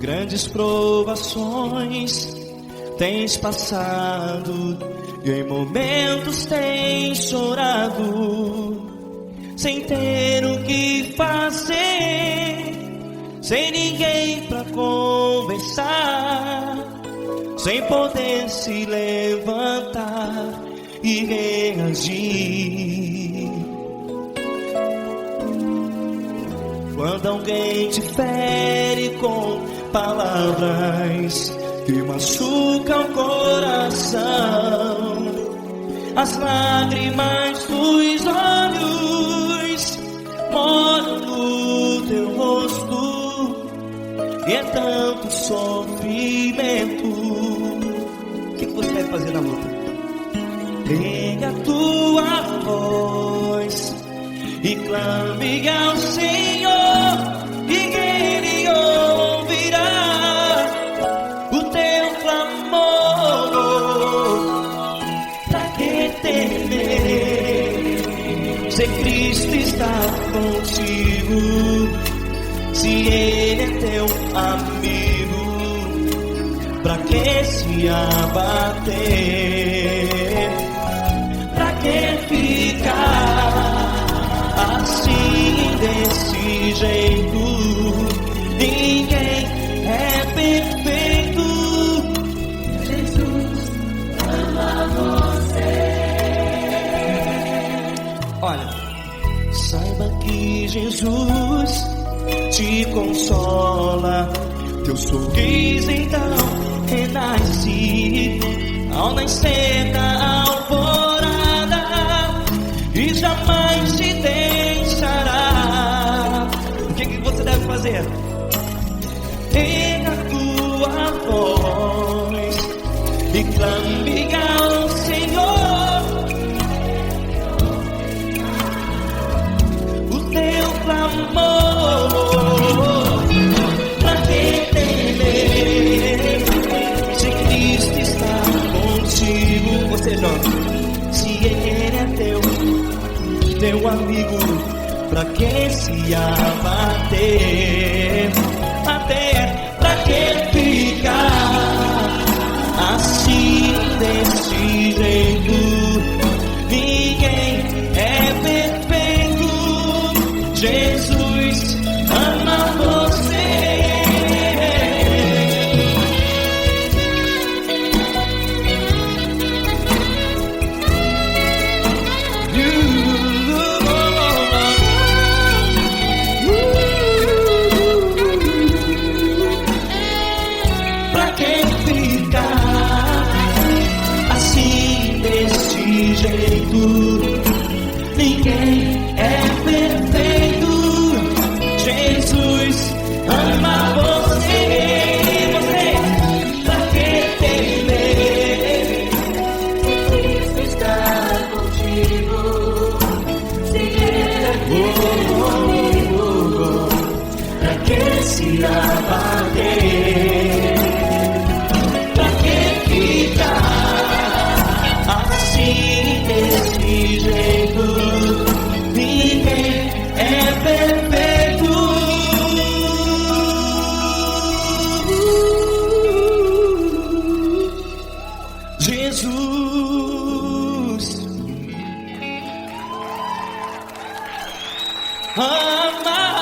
Grandes provações tens passado, e em momentos tens chorado, sem ter o que fazer, sem ninguém pra conversar, sem poder se levantar e reagir. Quando alguém te fere com palavras que machucam o coração, as lágrimas dos olhos molham no teu rosto, e é tanto sofrimento. O que você deve fazer na luta? Pega a tua voz e clame ao Senhor, e Ele ouvirá o teu clamor. Pra que temer, se Cristo está contigo, se Ele é teu amigo? Pra que se abater? Pra que ficar assim desse jeito? Ninguém é perfeito. Jesus ama você. Olha, saiba que Jesus te consola, teu sorriso então renasce ao nascer da alvorada, e jamais te deixará. O que você deve fazer? Pega a tua voz e clame ao Senhor, o teu clamor. Pra que temer, se Cristo está contigo? Você joga. Se Ele é teu amigo, pra que se abater? Até pra que ficar assim desse jeito? Ninguém é perfeito. Jesus ama você. Ninguém é perfeito. Jesus ama você. Pra que temer, Cristo está contigo, se Ele é teu amigo? Pra que se abater? Pra que ficar assim desse jeito? Ninguém é perfeito. Jesus ama você.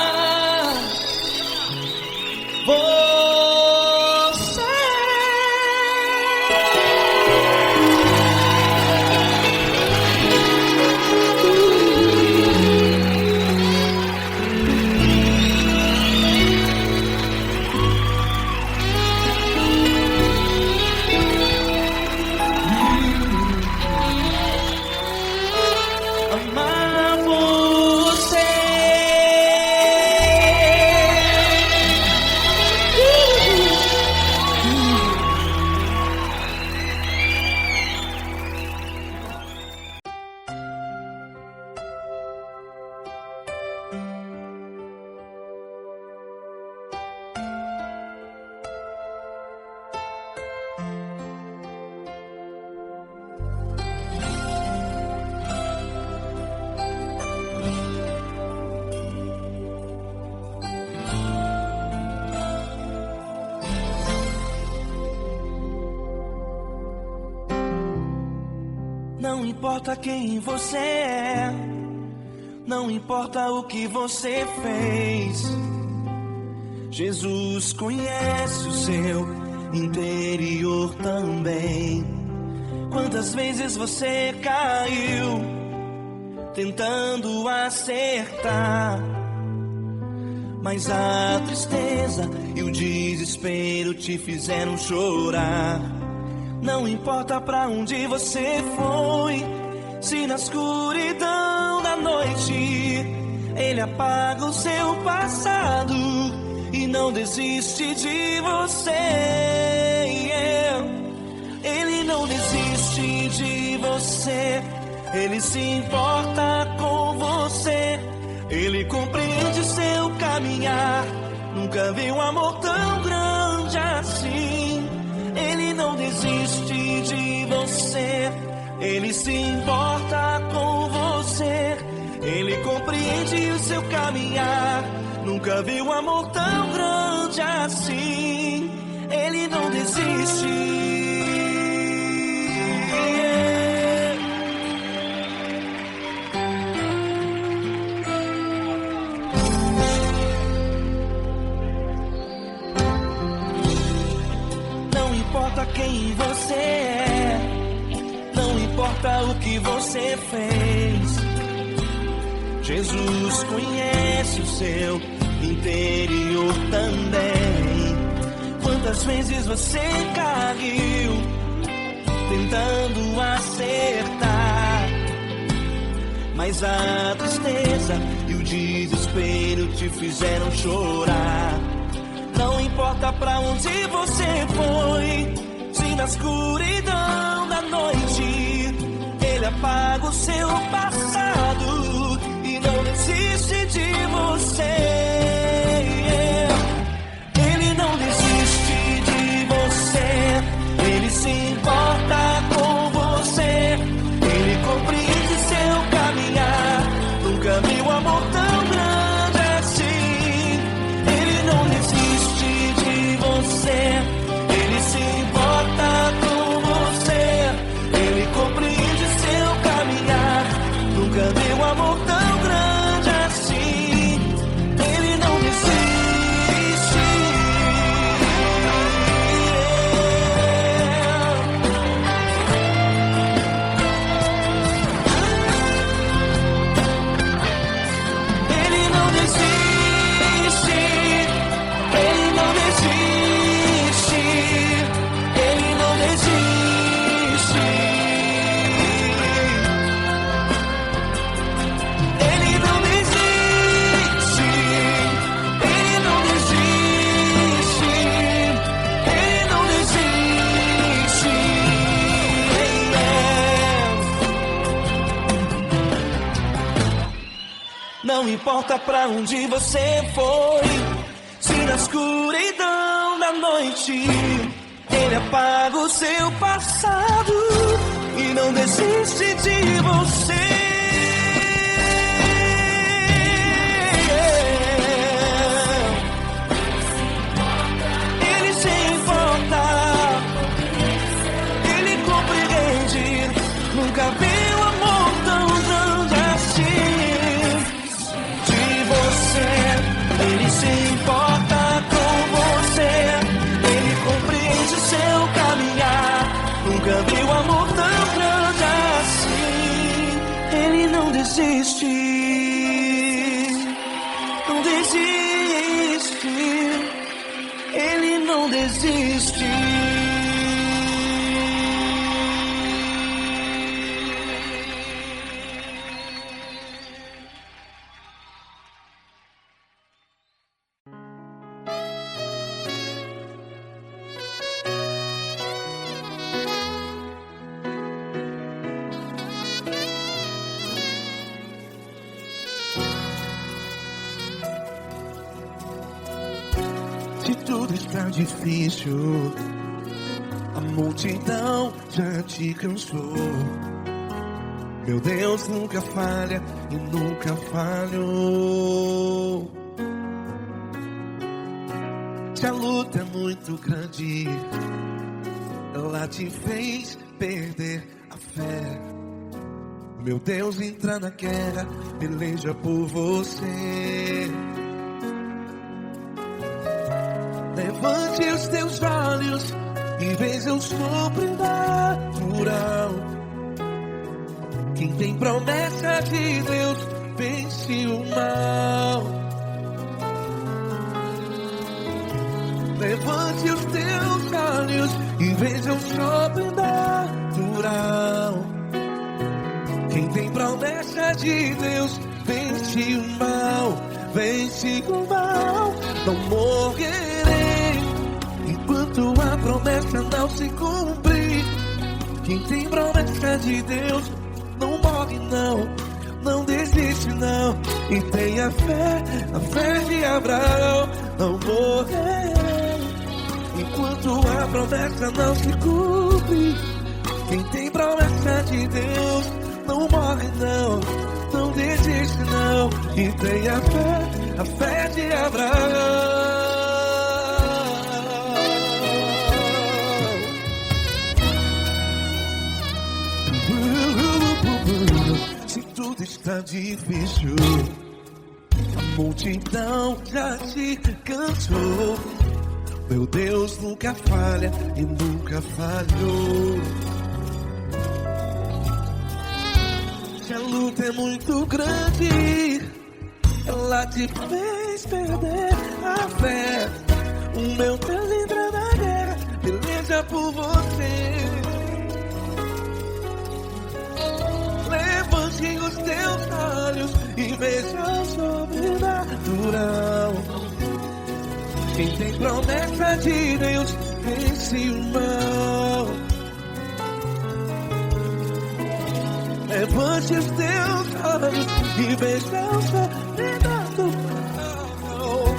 Amar você. Não importa quem você é, não importa o que você fez, Jesus conhece o seu interior também. Quantas vezes você caiu tentando acertar, mas a tristeza e o desespero te fizeram chorar. Não importa pra onde você foi, se na escuridão da noite Ele apaga o seu passado e não desiste de você. Ele não desiste de você, Ele se importa com você, Ele compreende seu caminhar. Nunca vi um amor tão grande assim. Ele não desiste de você, Ele se importa com você, Ele compreende o seu caminhar. Nunca vi um amor tão grande assim. Ele não desiste. Não importa quem você é, não importa o que você fez, Jesus conhece o seu interior também. Quantas vezes você caiu tentando acertar, mas a tristeza e o desespero te fizeram chorar. Não importa pra onde você foi, se na escuridão da noite Ele apaga o seu passado e não desiste de você. Ele não desiste de você, Ele se importa com você, Ele compreende seu caminhar. Nunca vi um amor tão grande assim. Ele não desiste de você, Ele se importa com você, Ele compreende seu caminhar. Nunca vi um amor tão grande assim. Ele não desiste. Ele não desiste. Ele não desiste. Ele não desiste. Ele não desiste. Ele não desiste. Ele não desiste. Não importa pra onde você foi, se na escuridão da noite Ele apaga o seu passado e não desiste de você. Ele se importa, Ele compreende. Nunca vi um amor tão grande assim. De você, Ele se importa com você, Ele compreende o seu caminhar. Nunca vi um amor tão grande assim. Ele não desiste, não desiste. Ele não desiste. Se tudo está difícil, a multidão já te cansou. Meu Deus nunca falha e nunca falhou. Se a luta é muito grande, ela te fez perder a fé. Meu Deus entra na guerra, peleja por você. Levante os teus olhos e veja o sobrenatural. Quem tem promessa de Deus vence o mal. Levante os teus olhos e veja o sobrenatural. Quem tem promessa de Deus vence o mal, vence o mal. Não morrerei enquanto a promessa não se cumprir. Quem tem promessa de Deus não morre não, não desiste não. E tenha fé, a fé de Abraão. Não morrerei enquanto a promessa não se cumpre. Quem tem promessa de Deus não morre não, não desiste não. E tenha fé, a fé de Abraão. Se tudo está difícil, a multidão já se cansou. Meu Deus nunca falha e nunca falhou. Se a luta é muito grande, ela te fez perder a fé. O meu Deus entra na guerra, peleja por você. Levante os teus olhos e veja o sobrenatural. Quem tem promessa de Deus vence o mal. Levante os teus olhos e veja o sobrenatural.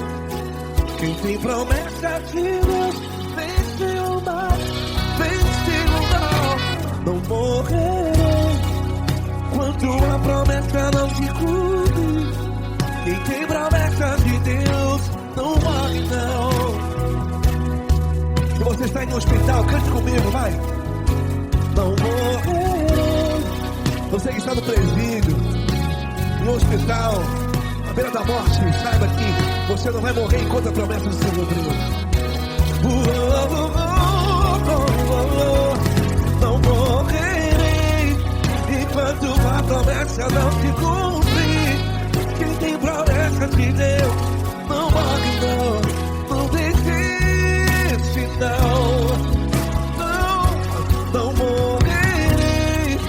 Quem tem promessa de Deus vence o mal, vence o mal. Não morrerei enquanto a promessa não se cumpre. Quem tem promessa de Deus não morre não. Se você está em um hospital, cante comigo, vai. Não morrerei. Você que está no presídio, no hospital, à beira da morte, saiba que você não vai morrer enquanto a promessa não se cumprir. Não morrerei enquanto a promessa não se cumprir. Quem tem promessa de Deus não morre não, não desiste não. Não morrerei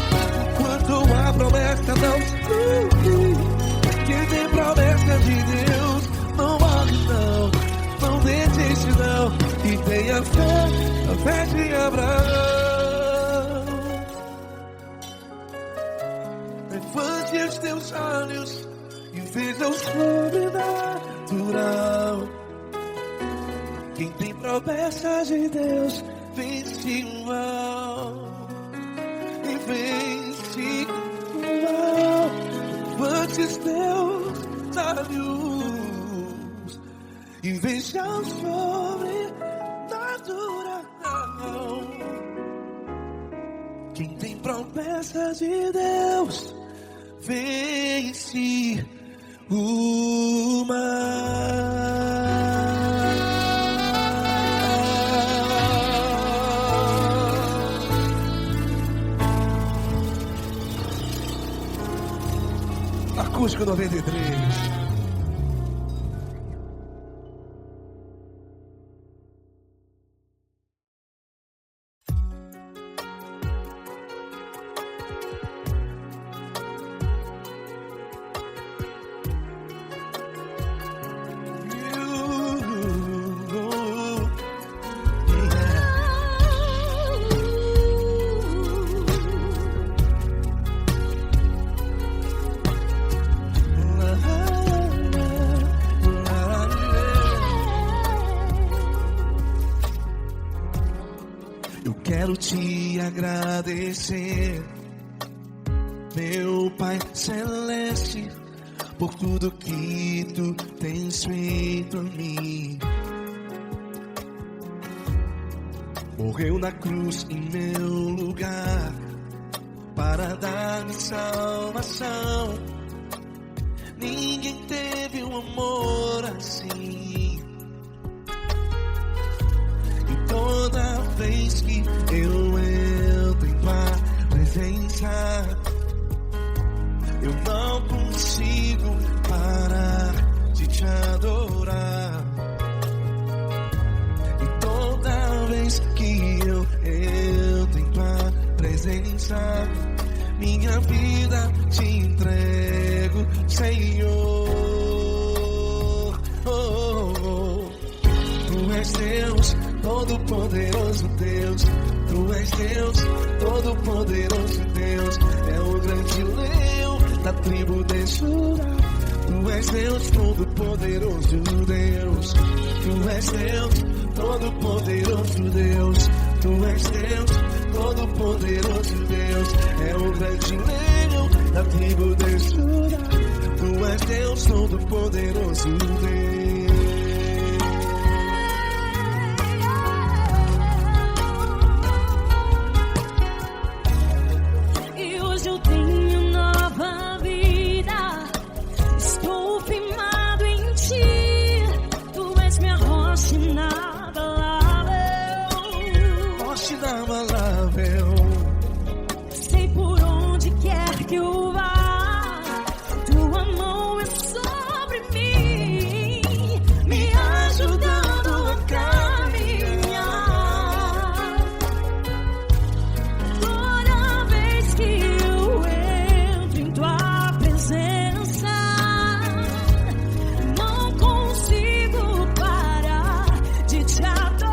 enquanto a promessa não se cumprir. Quem tem promessa de Deus não morre não, não desiste não. E tenha fé, a fé de Abraão. Levante os teus olhos e veja o sobrenatural. Quem tem promessa de Deus vence o mal, e vence o mal. Levante os teus olhos e veja o sobrenatural. Quem tem promessa de Deus vence o mal. Acústico 93. Quero te agradecer, meu Pai Celeste, por tudo que tu tens feito a mim. Morreu na cruz em meu lugar, para dar-me salvação. Ninguém teve um amor assim. E toda vez que eu entro em tua presença, eu não consigo parar de te adorar. E toda vez que eu entro em tua presença, minha vida te entrego, Senhor. Tu és Deus, todo-poderoso Deus. Tu és Deus, todo-poderoso Deus. É o grande leão da tribo de Judá. Tu és Deus, todo-poderoso Deus. Tu és Deus, todo-poderoso Deus. Tu és Deus, todo-poderoso Deus. É o grande leão da tribo de Judá. Tu és Deus, todo-poderoso Deus. Sei por onde quer que eu vá, tua mão é sobre mim, me ajudando a caminhar. Toda vez que eu entro em tua presença, não consigo parar de te adorar.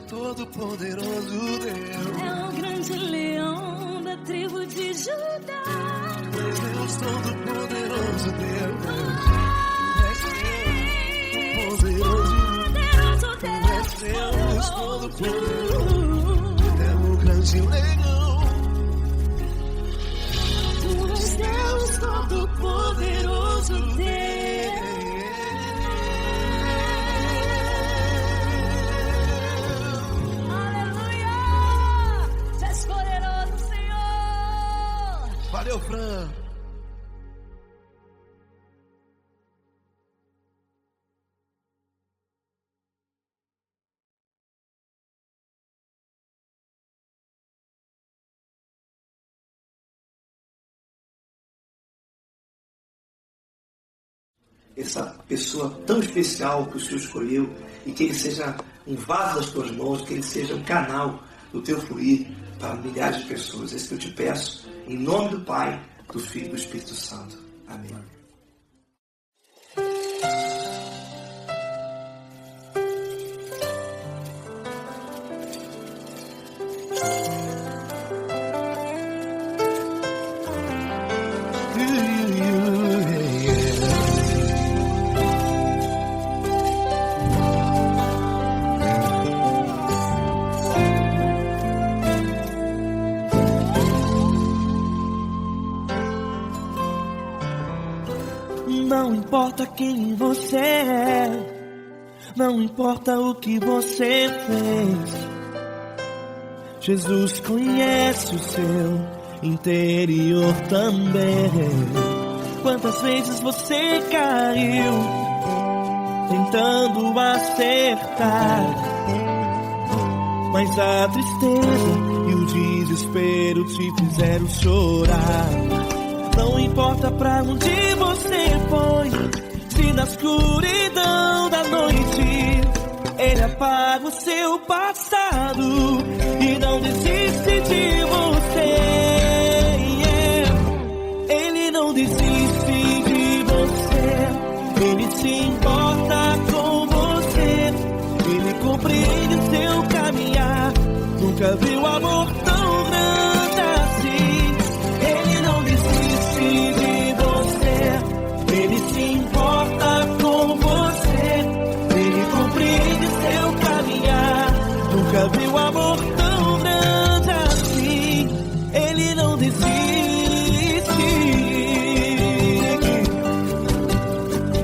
Todo-poderoso Deus. É o grande leão da tribo de Judá. Tu és Deus, todo-poderoso Deus. Tu és Deus, todo-poderoso. É o grande leão. Tu és Deus, todo-poderoso Deus. Valeu, Fran. essa pessoa tão especial que o Senhor escolheu, e que ele seja um vaso das tuas mãos, que ele seja um canal do teu fluir para milhares de pessoas. É isso que eu te peço, em nome do Pai, do Filho e do Espírito Santo. Amém. Não importa quem você é, não importa o que você fez, Jesus conhece o seu interior também. Quantas vezes você caiu tentando acertar, mas a tristeza e o desespero te fizeram chorar. Não importa pra onde você foi, se na escuridão da noite Ele apaga o seu passado e não desiste de você. Ele não desiste de você, Ele se importa com você, Ele compreende o seu caminhar. Nunca viu amor tão grande assim. Ele não desiste de você, Ele se importa com você, Ele compreende seu caminhar. Nunca viu amor tão grande assim. Ele não desiste.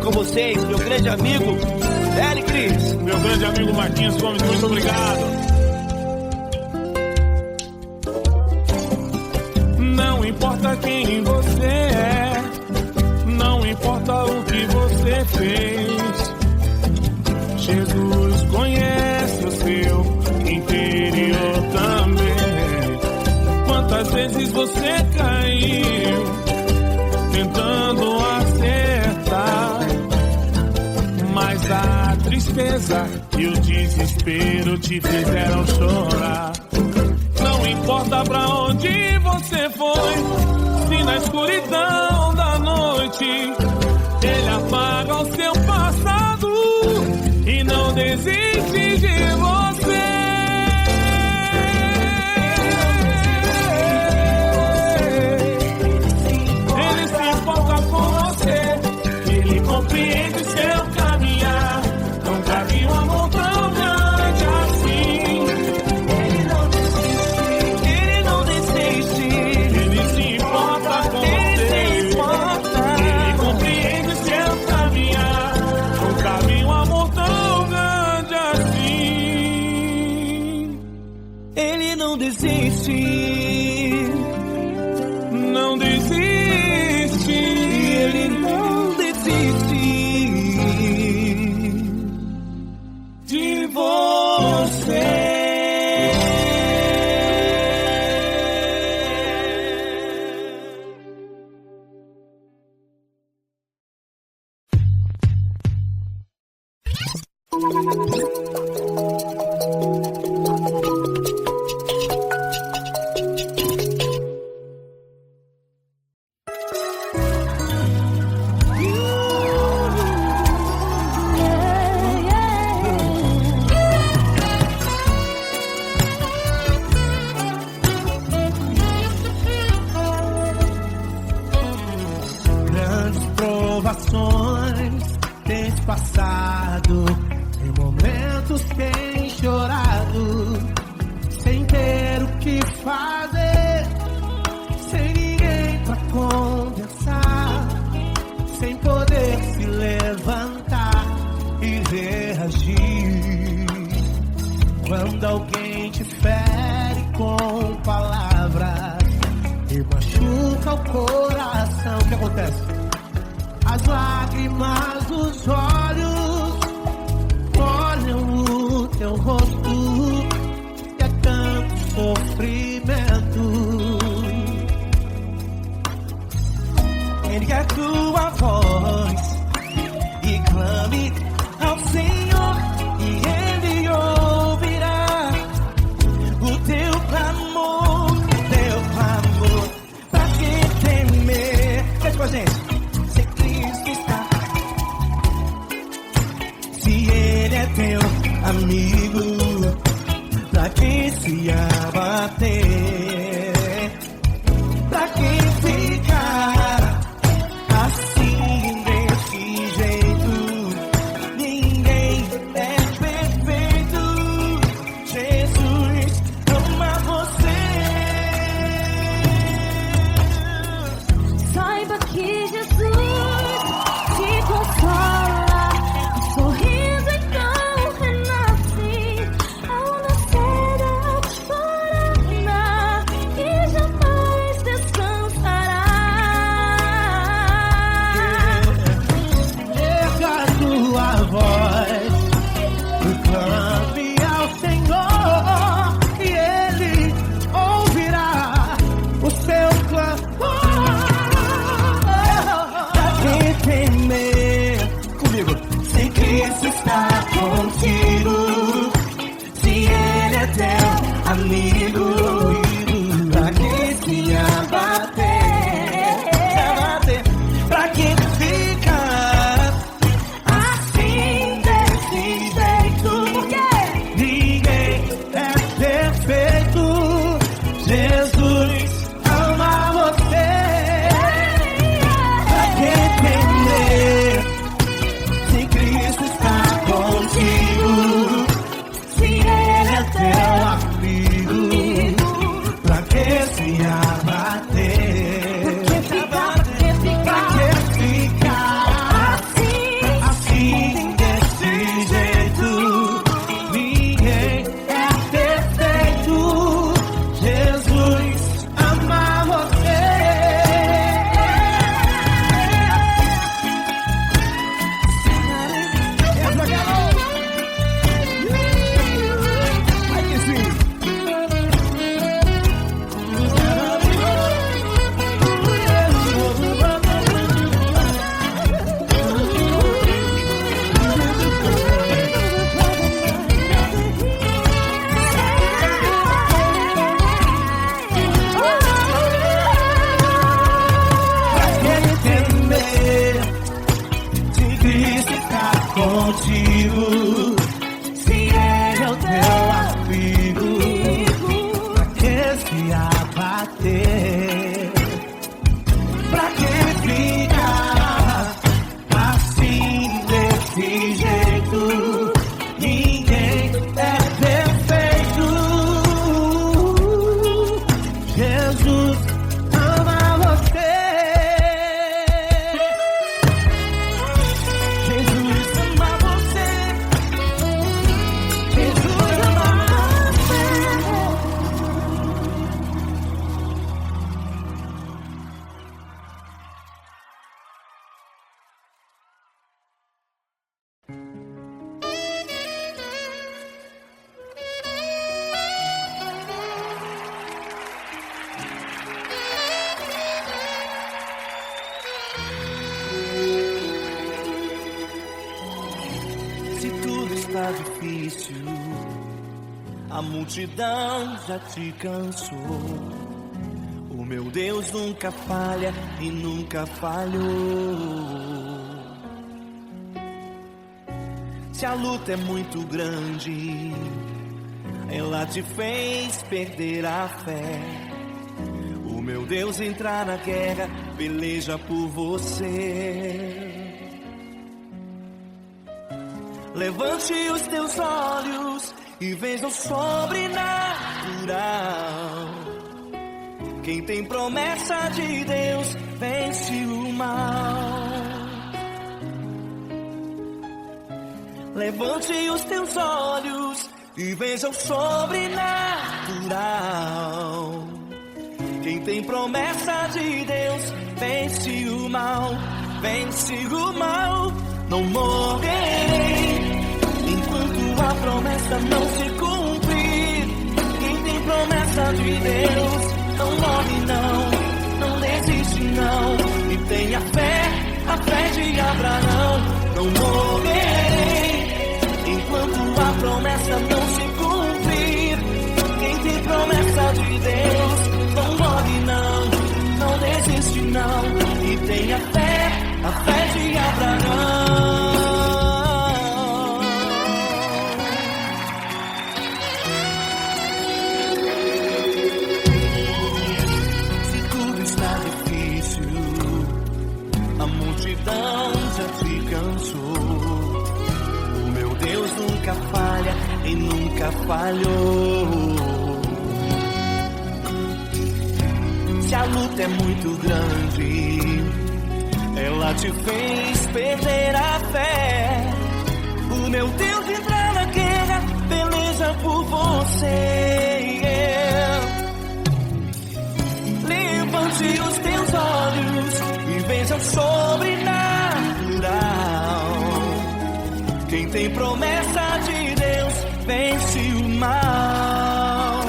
Com vocês, meu grande amigo Eli Cris. Meu grande amigo Marquinhos Gomes, muito obrigado. Não importa quem você é, não importa o que você fez, Jesus conhece o seu interior também. Quantas vezes você caiu tentando acertar, mas a tristeza e o desespero te fizeram chorar. Não importa pra onde você foi, se na escuridão da noite Ele apaga o seu passado e não desiste de você. Ele se importa com você, Ele compreende seu caminhar. Nunca vi um amor tão grande assim. Não desiste, não desiste, Ele não desiste de você. Tens passado, em momentos tens chorado, sem ter o que fazer, sem ninguém pra conversar, sem poder se levantar e reagir. Quando alguém te fere com palavras e machuca o coração, o que acontece? As lágrimas dos olhos molham o teu rosto, e é tanto sofrimento. Ele quer tua voz, Cristo está contigo, se Ele é teu amigo, pra que se abater? Pra que ficar assim desse jeito? Porque ninguém é perfeito. Jesus ama você. Pra que temer se Cristo está contigo, se Ele é teu amigo? Pra que se abater? Contigo, se Ele é o teu amigo, pra que se abater? Pra que ficar assim desse jeito? Ninguém é perfeito. Jesus ama você. Está difícil, a multidão já te cansou. O meu Deus nunca falha e nunca falhou. Se a luta é muito grande, ela te fez perder a fé. O meu Deus entrar na guerra, peleja por você. Levante os teus olhos e veja o sobrenatural. Quem tem promessa de Deus vence o mal. Levante os teus olhos e veja o sobrenatural. Quem tem promessa de Deus vence o mal. Vence o mal. Não morrerei enquanto a promessa não se cumprir. Quem tem promessa de Deus não morre não desiste não. E tenha fé, a fé de Abraão. Não morrerei enquanto a promessa não se cumprir. Quem tem promessa de Deus não morre não desiste não. E tenha fé, a fé de Abraão. Se tudo está difícil, a multidão já te cansou. O meu Deus nunca falha e nunca falhou. Se a luta é muito grande, ela te fez perder a fé. O meu Deus entrar na guerra, peleja por você. Levante os teus olhos e veja o sobrenatural. Quem tem promessa de Deus vence o mal.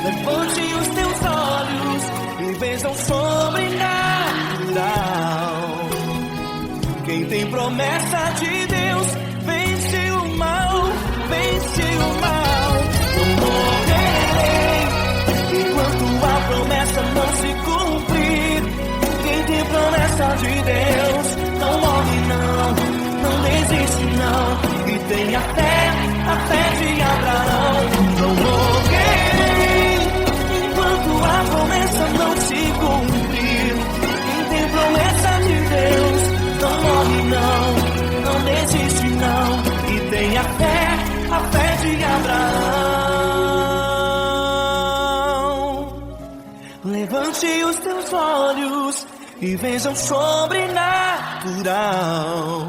Levante os teus olhos e veja o sobrenatural. Levante os teus olhos e veja o sobrenatural.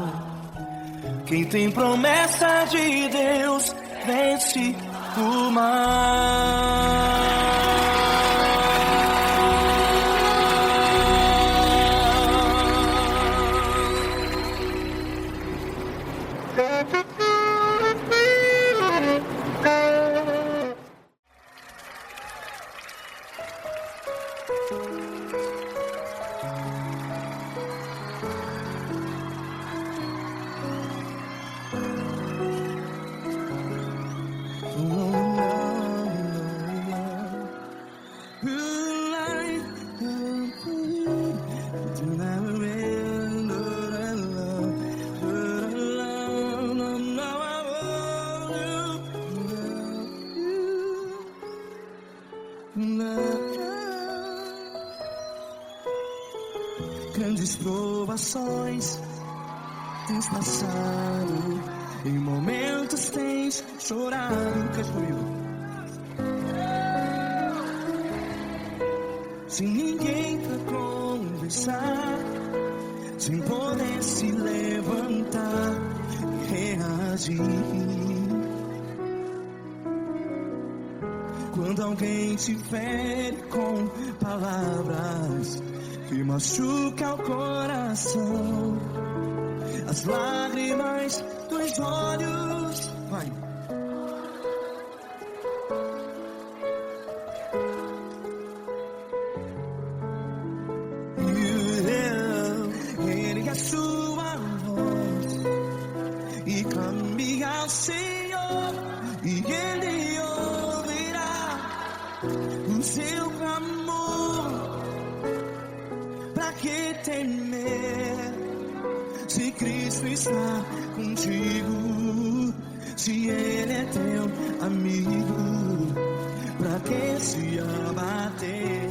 Quem tem promessa de Deus vence o mal. Grandes provações tens passado, em momentos tens chorado. Cante comigo. Sem ninguém pra conversar, sem poder se levantar e reagir. Quando alguém te fere com palavras que machuca o coração, as lágrimas dos olhos, vai. Ergue a sua voz e clame ao Senhor, e Ele ouvirá o seu clamor. Pra que temer, se Cristo está contigo? Se Ele é teu amigo, pra que se abater?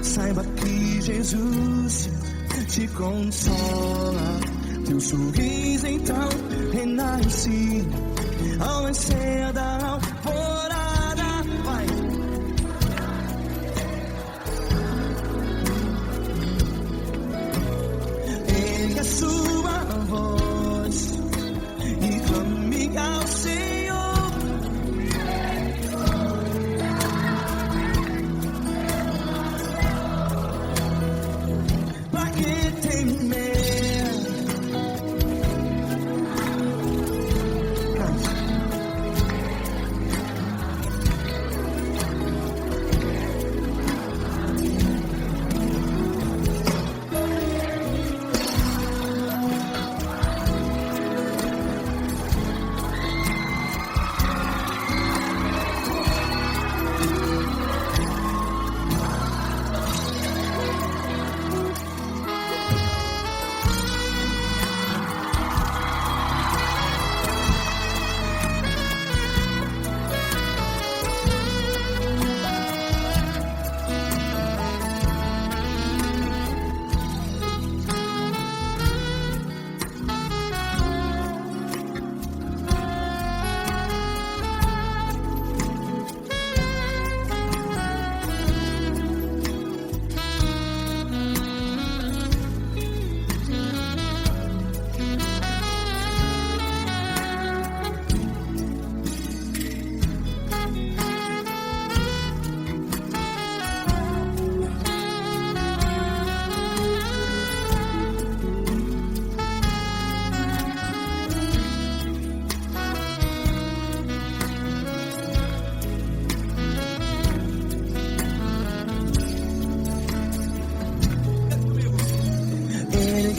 Saiba que Jesus te consola, teu sorriso então renasce ao nascer da alvorada. Vai. Ergue a sua voz e clame ao Senhor.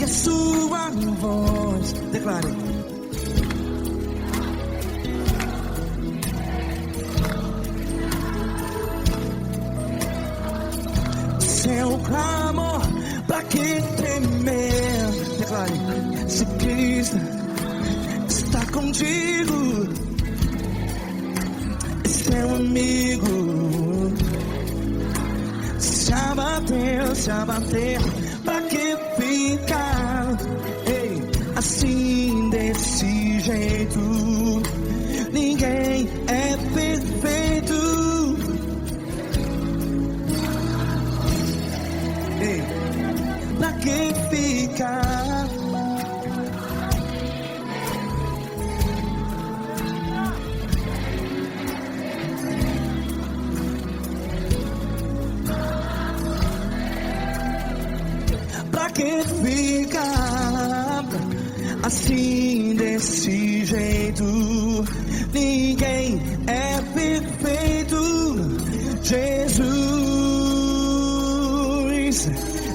a sua voz. Declare. Seu clamor, pra que temer? Declare. Se Cristo está contigo, seu amigo. Se abater, pra que ficar? Ei, assim desse jeito, ninguém é perfeito. Ei, pra que ficar? Pra que ficar assim desse jeito? Ninguém é perfeito. Jesus,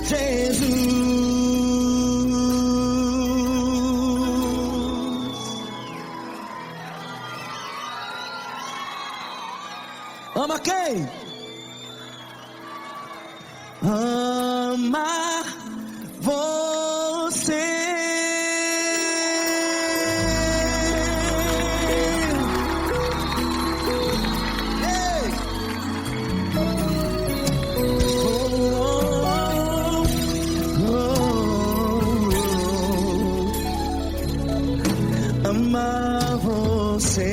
Jesus. Ama quem? Ama você. Ei. Ama você.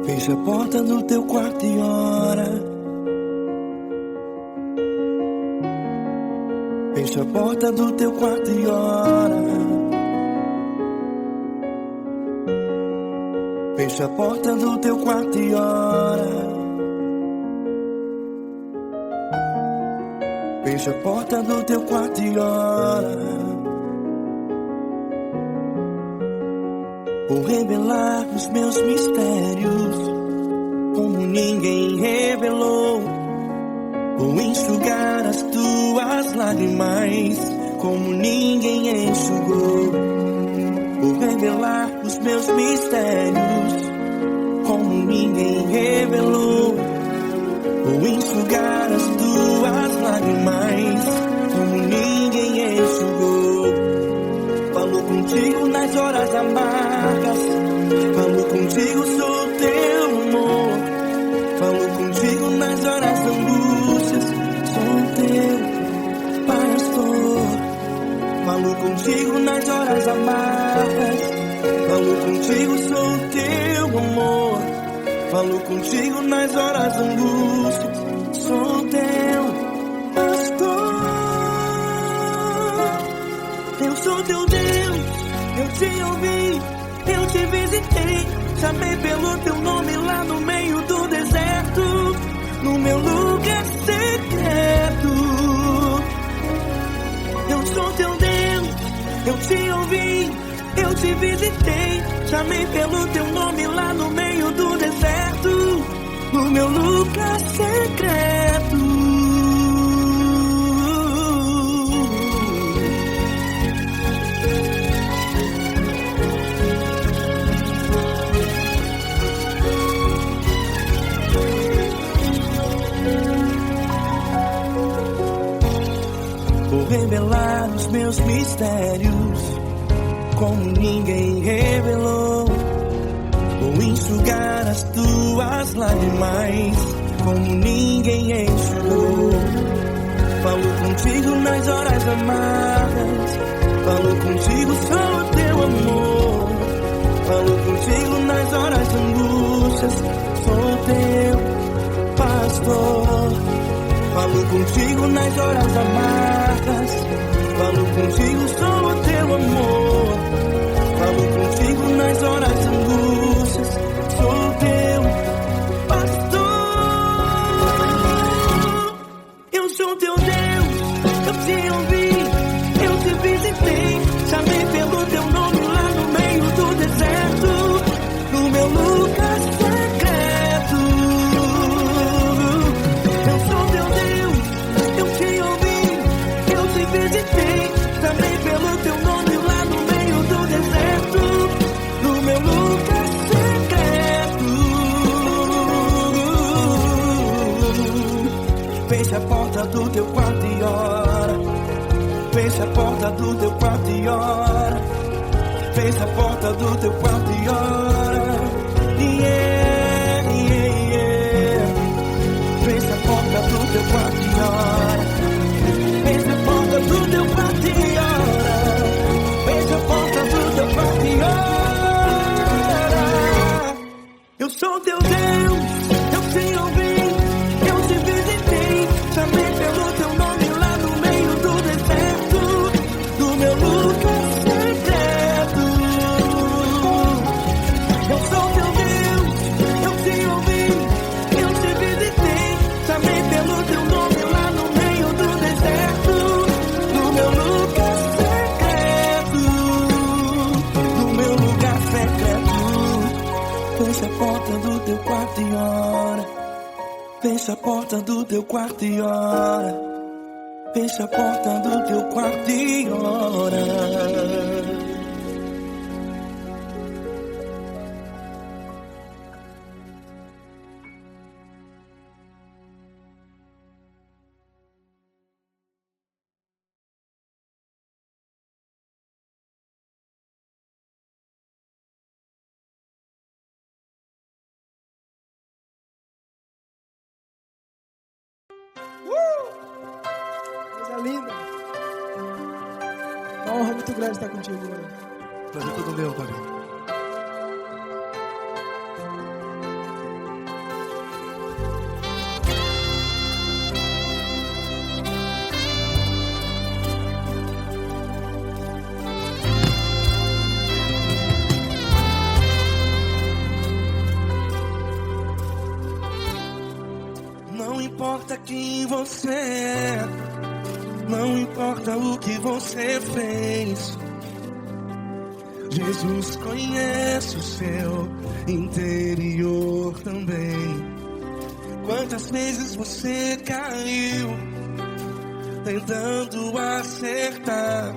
Fecha a porta do teu quarto e ora. Fecha a porta do teu quarto e ora. Fecha a porta do teu quarto e ora. Fecha a porta do teu quarto e ora. Vou revelar os meus mistérios como ninguém revelou. Vou enxugar as tuas lágrimas como ninguém enxugou. Vou revelar os meus mistérios como ninguém revelou. Vou enxugar as tuas lágrimas como ninguém enxugou. Falo contigo nas horas amargas, falo contigo, sou teu amor. Falo contigo nas horas da angústias, sou teu pastor. Falo contigo nas horas amargas, falo contigo, sou teu amor. Falo contigo nas horas da angústias, sou teu pastor. Eu sou teu Deus, eu te ouvi, eu te visitei. Chamei pelo teu nome lá no meio do deserto, no meu lugar secreto. Eu sou teu Deus, eu te ouvi, eu te visitei. Chamei pelo teu nome lá no meio do deserto, no meu lugar secreto. Vou revelar os meus mistérios como ninguém revelou. Vou enxugar as tuas lágrimas como ninguém enxugou. Falo contigo nas horas amargas, falo contigo, sou teu amor. Falo contigo nas horas de angústias, sou teu pastor. Falo contigo nas horas amargas, Falo contigo, sou o teu amor. Falo contigo nas horas de angústias. Sou o teu pastor. Eu sou teu Deus, eu te ouvi, eu te visitei. Chamei pelo teu nome lá no meio do deserto, no meu lugar secreto. Eu sou teu Deus, eu te ouvi, eu te visitei. Chamei pelo teu nome lá no meio do deserto, no meu lugar secreto. Fecha a porta do teu quarto e ora. Fecha a porta do teu quarto e ora. Fecha a porta do teu quarto e ora. Yeah, yeah, yeah. Fecha a porta do teu quarto e ora. Fecha a porta do teu quarto e ora. Fecha a porta do teu quarto e ora. Eu sou teu Deus, eu te ouvi, eu te visitei. Chamei pelo teu nome lá no meio do deserto, do meu lugar secreto. Eu sou teu Deus, eu te ouvi, eu te visitei. Chamei pelo teu nome lá no meio do deserto, do meu lugar secreto, do meu lugar secreto. Fecha a porta do teu quarto e ora. Fecha a porta do teu quarto e ora. Fecha a porta do teu quarto e ora. Coisa linda. Uma honra muito grande estar contigo, mano. Prazer todo meu, Pai. Não importa quem você é, não importa o que você fez, Jesus conhece o seu interior também. Quantas vezes você caiu tentando acertar,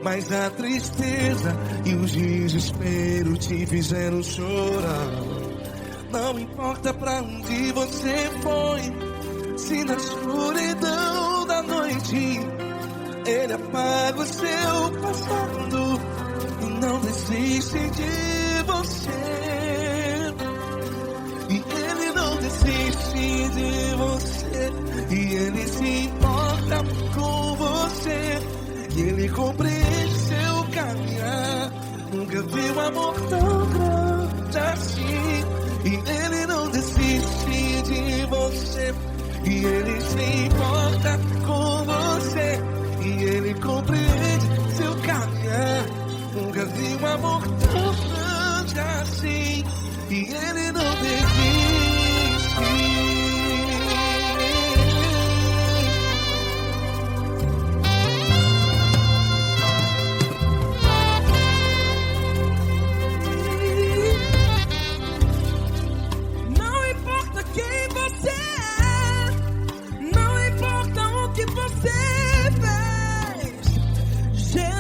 mas a tristeza e o desespero te fizeram chorar. Não importa pra onde você foi, se na escuridão da noite Ele apaga o seu passado e não desiste de você. E Ele não desiste de você, e Ele se importa com você, e Ele compreende seu caminhar. Nunca vi um amor tão grande assim. E Ele não desiste de você, e Ele se importa com você, e Ele compreende seu caminhar. Nunca vi um amor tão grande assim. E Ele não desiste.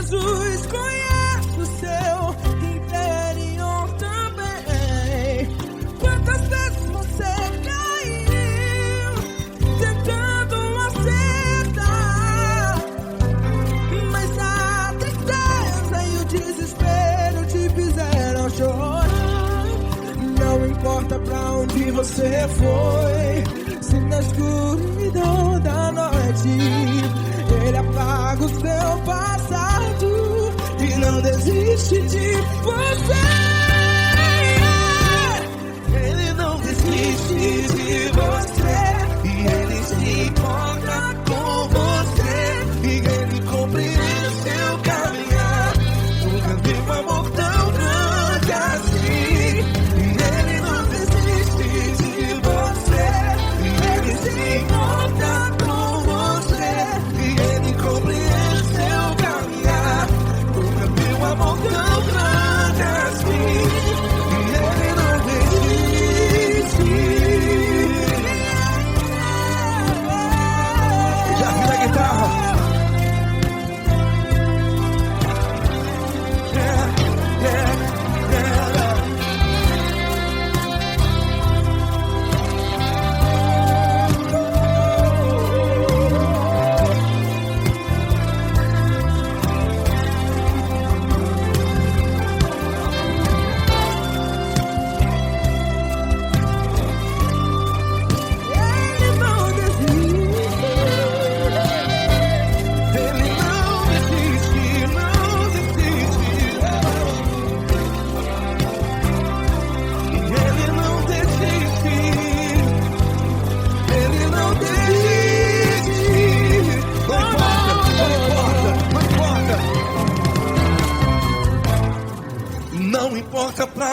Jesus conhece o seu interior também. Quantas vezes você caiu tentando acertar, mas a tristeza e o desespero te fizeram chorar. Não importa pra onde você foi, se na escuridão da noite Ele apaga o seu passado e não desiste de você. Ele não desiste de você, e Ele se importa com você, e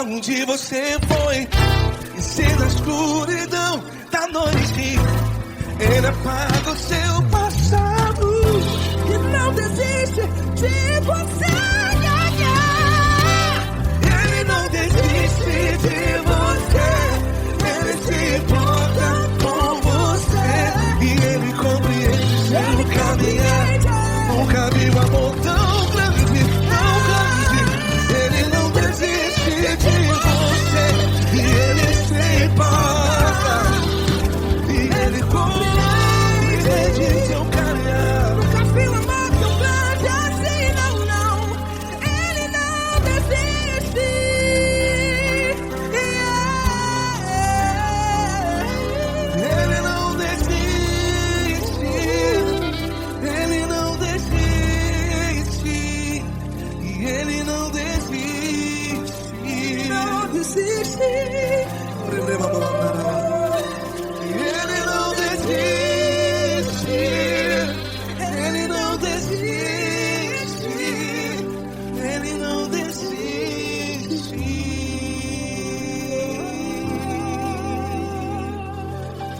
onde você foi, e se na escuridão da noite Ele apaga o seu passado E não desiste de você. Ele não desiste de você, Ele se importa com você, e Ele compreende seu caminhar. Nunca vi um amor tão grande, tão grande. Ele não desiste de você, e Ele se importa, e Ele compreende seu caminhar. Nunca vi um amor tão grande assim, não, não. Ele não desiste. Ele não desiste, Ele não desiste, e Ele não desiste. Não desiste. Ele não desiste, Ele não desiste, Ele não desiste.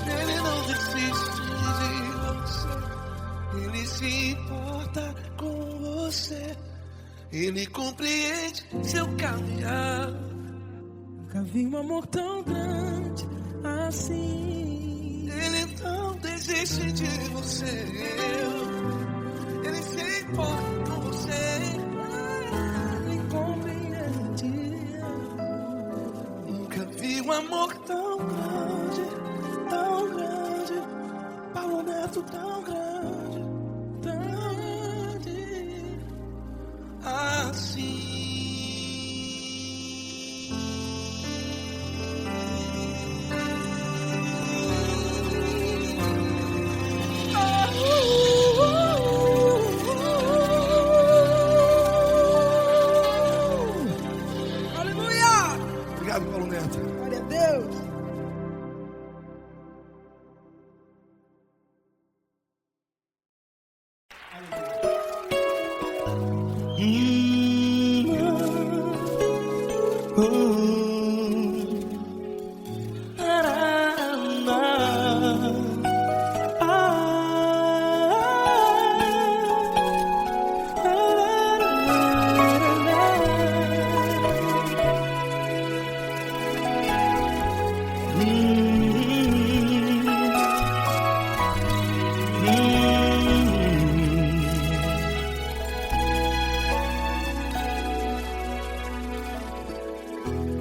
Ele não desiste de você, Ele se importa com você, Ele compreende seu caminhar. Nunca vi um amor tão grande assim. Ele não desiste de você, Ele se importa com você, Ele compreende. nunca vi um amor tão grande, Paulo Neto tão grande, assim. Aleluia! Obrigado, Paulo Neto. Glória a Deus.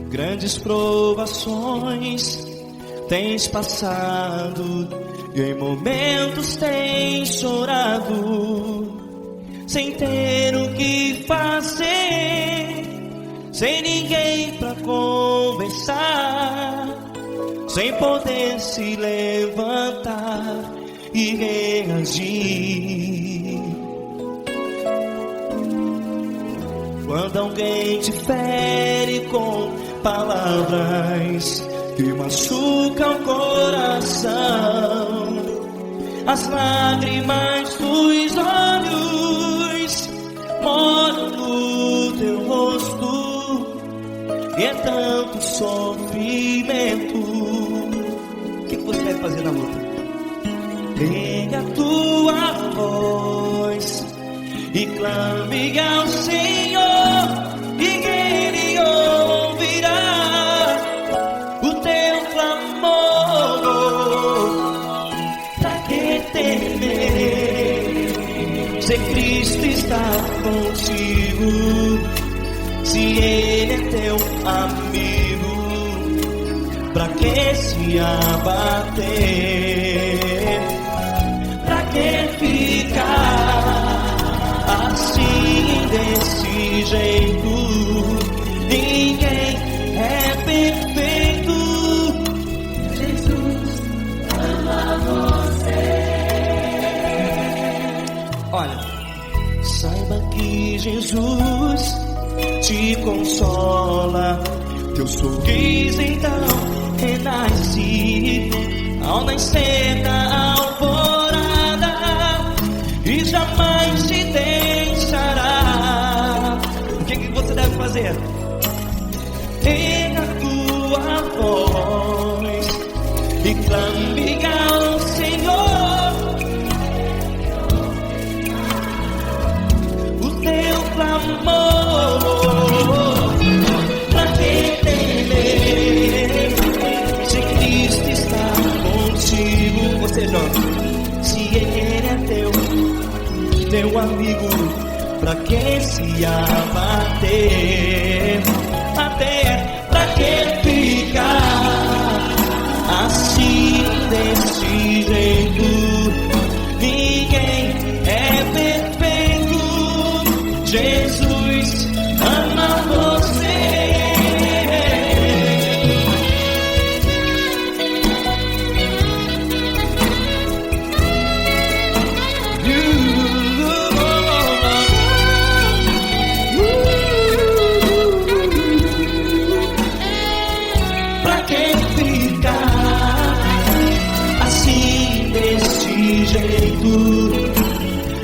Grandes provações tens passado, e em momentos tens chorado, sem ter o que fazer, sem ninguém pra conversar, sem poder se levantar e reagir. Quando alguém te fere com palavras que machucam o coração, as lágrimas dos olhos molham no teu rosto, e é tanto sofrimento. O que você vai fazer na luta? Ergue a tua voz e clame ao Senhor, e Ele ouvirá o teu clamor. Pra que temer, se Cristo está contigo, se Ele é teu amigo? Pra que se abater? Pra que ficar assim, desse jeito? Ninguém é perfeito. Jesus ama você. Olha, saiba que Jesus te consola, teu sorriso então renasce ao nascer da alvorada, e jamais te deixará. O que você deve fazer? erga a tua voz e clame ao Senhor. O teu clamor, pra que temer? Se Cristo está contigo, você joga. Se Ele é teu amigo, pra que se abater? Até pra que ficar assim desse jeito? Ninguém é perfeito. Jesus ama você.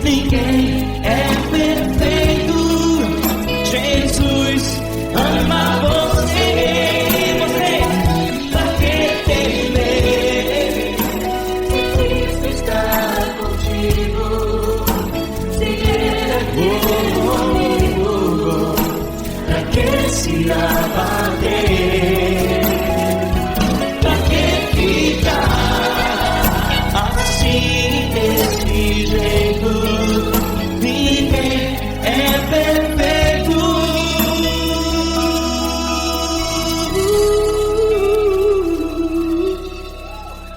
Ninguém é perfeito. Jesus ama você. Você, pra que temer? Cristo está contigo. Se Ele é comigo, pra que se abater? Pra que ficar assim desse jeito? Ninguém é perfeito.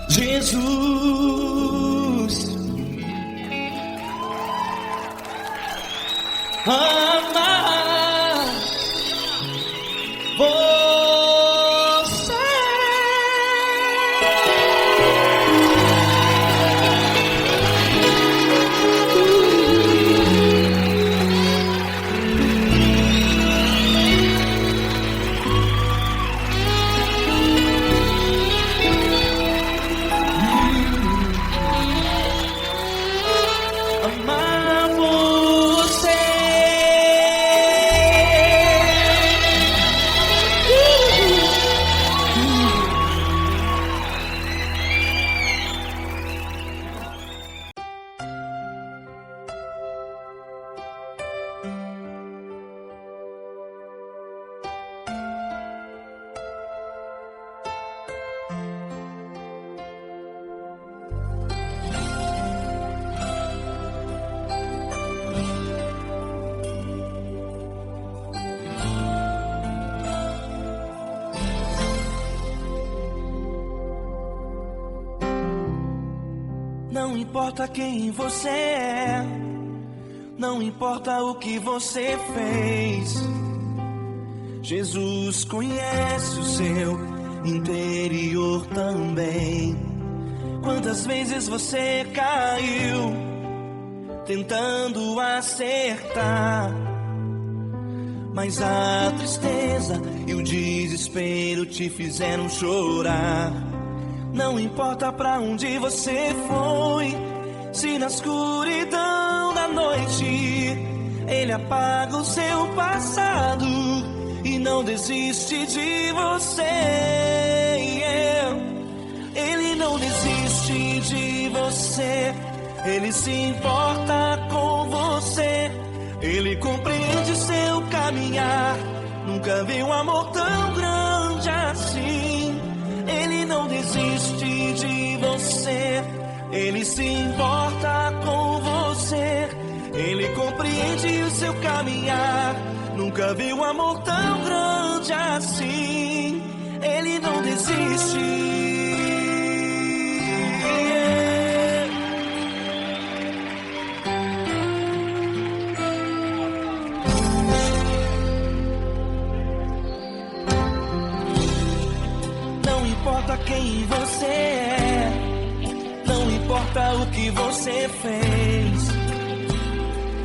Jesus ama você. Amar você. Não importa quem você é, não importa o que você fez, Jesus conhece o seu interior também. Quantas vezes você caiu tentando acertar, mas a tristeza e o desespero te fizeram chorar. Não importa pra onde você foi, se na escuridão da noite Ele apaga o seu passado e não desiste de você. Ele não desiste de você, Ele se importa com você. Ele compreende seu caminhar, nunca vi um amor tão grande assim. Ele não desiste de você, Ele se importa com você. Ele compreende o seu caminhar, nunca vi um amor tão grande assim. Ele não desiste. Não importa quem você é, não importa o que você fez,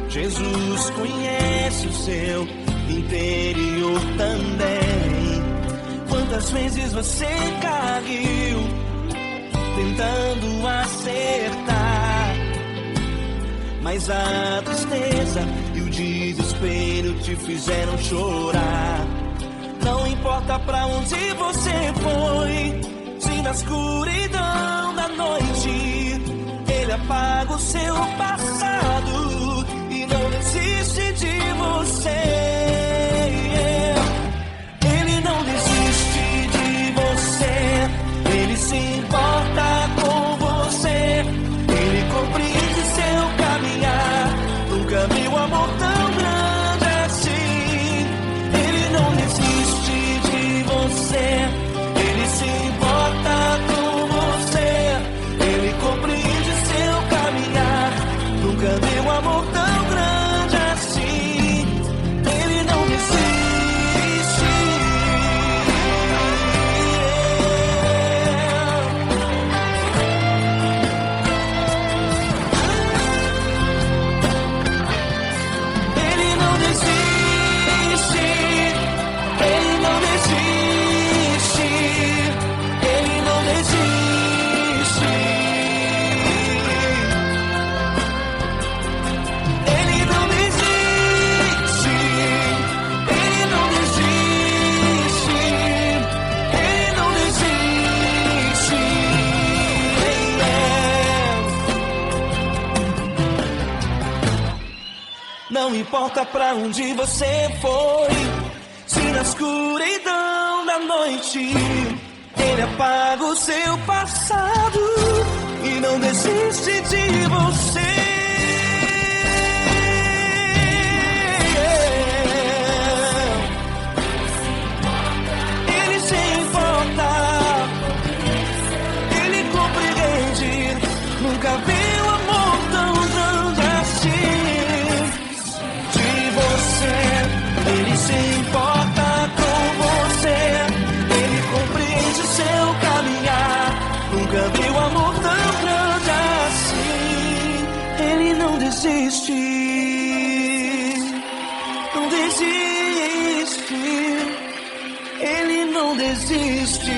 Jesus conhece o seu interior também. Quantas vezes você caiu tentando acertar, mas a tristeza e o desespero te fizeram chorar. Não importa pra onde você foi, se na escuridão da noite Ele apaga o seu passado e não desiste de você. Ele não desiste de você, Ele se importa com você, Ele compreende seu caminhar. Nunca vi um amor tão grande assim. Ele não desiste de você, Ele se importa com você, Ele compreende seu caminhar. Nunca vi um amor tão grande assim. Ele não desiste. Ele não desiste. Ele não desiste. Ele não desiste. Ele não desiste. Ele não desiste. Ele não desiste. Não importa pra onde você foi, se na escuridão da noite Ele apaga o seu passado e não desiste de você. Ele se importa, Ele compreende. Nunca vi um amor tão grande assim. De você, Ele se importa com você, Ele compreende seu caminhar. Nunca vi um amor tão grande assim. Ele não desiste, não desiste, Ele não desiste.